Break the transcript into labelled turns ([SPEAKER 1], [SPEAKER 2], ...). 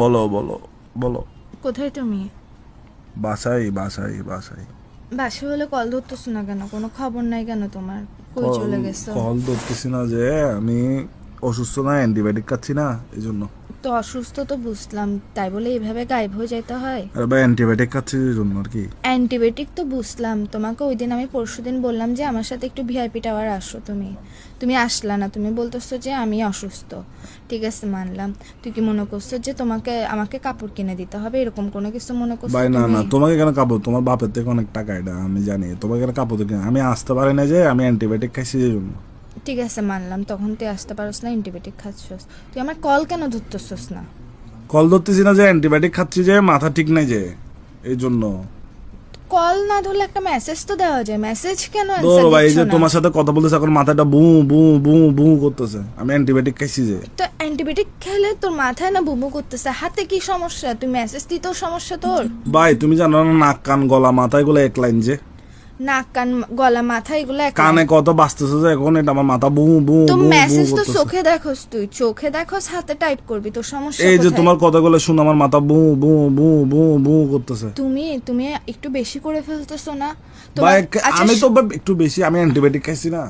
[SPEAKER 1] বলো বলো বলো।
[SPEAKER 2] কোথায় তুমি?
[SPEAKER 1] বাসায় বাসায় বাসায়।
[SPEAKER 2] বাসে হলে কল ধরতেছো না কেন? কোনো খবর নাই কেন তোমার? কই চলে গেছো?
[SPEAKER 1] কল ধরতেছি না যে আমি অসুস্থ, না অ্যান্টিবায়োটিক খাচ্ছি না এই জন্য।
[SPEAKER 2] তো অসুস্থ তো বুঝলাম, তাই বলে এইভাবে গায়েব হয়ে যেতে হয়?
[SPEAKER 1] আরে ভাই অ্যান্টিবায়োটিক খাচ্ছি এই জন্য আর কি।
[SPEAKER 2] অ্যান্টিবায়োটিক তো বুঝলাম, তোমাকে ওই দিন আমি পরশুদিন বললাম যে আমার সাথে একটু ভিআইপি টাওয়ার আসো, তুমি আসলা না, তুমি বলতেছো যে আমি অসুস্থ। ঠিক আছে মানলাম, তুই কি মনে করছো যে আমাকে কাপড় কিনে দিতে হবে এরকম কোনো কিছু মনে করছো
[SPEAKER 1] ভাই না
[SPEAKER 2] তুমি?
[SPEAKER 1] না, তোমাকে কেন কাপড়, তোমার বাপের থেকে অনেক টাকা, এটা আমি জানি। তোমাকে কেন কাপড় কিনে আমি আসতে পারি না যে আমি অ্যান্টিবায়োটিক খাইছি এই জন্য।
[SPEAKER 2] ঠিক আছে মানলাম, তখন তুই আসতে পারস না, অ্যান্টিবায়োটিক খাচ্ছস, তুই আমার কল কেন ধরতেছস না?
[SPEAKER 1] কল ধরতেছি না যে অ্যান্টিবায়োটিক খাচ্ছি যে মাথা ঠিক নাই যে এই জন্য।
[SPEAKER 2] কল না ধরলে একটা মেসেজ তো দেওয়া যায়, মেসেজ কেন
[SPEAKER 1] তো
[SPEAKER 2] অ্যানসার
[SPEAKER 1] ভাই এই
[SPEAKER 2] দিচ্ছ
[SPEAKER 1] যে
[SPEAKER 2] না?
[SPEAKER 1] তোমার সাথে কথা বলতেছে এখন মাথাটা বু বু বু বু করতেছে, আমি অ্যান্টিবায়োটিক খাইছি যে।
[SPEAKER 2] তো অ্যান্টিবায়োটিক খেলে তোর মাথায় না বুবু করতেছে, হাতে কি সমস্যা? তুই মেসেজ দিতেও সমস্যা তোর?
[SPEAKER 1] ভাই তুমি জানো না, নাক কান গলা মাথা এগুলো এক লাইন যে।
[SPEAKER 2] নাক কান গলা মাথা এগুলো এক
[SPEAKER 1] কানে
[SPEAKER 2] লাইন।
[SPEAKER 1] কত বাজতেছে যে এখন, এটা আমার মাথা বু বু
[SPEAKER 2] তো
[SPEAKER 1] বু বু
[SPEAKER 2] মেসেজ তো
[SPEAKER 1] করতেছে।
[SPEAKER 2] চোখে দেখোস, তুই চোখে দেখোস, হাতে টাইপ করবি, তোর সমস্যা
[SPEAKER 1] এই যে
[SPEAKER 2] কোথায়?
[SPEAKER 1] তোমার কথাগুলো শুনে আমার মাথা বু বু বু বু বু করতেছে।
[SPEAKER 2] তুমি একটু বেশি করে ফেলতেছো না?
[SPEAKER 1] ভাই
[SPEAKER 2] আচ্ছা
[SPEAKER 1] আমি তো একটু বেশি, আমি অ্যান্টিবায়োটিক খাইছি না।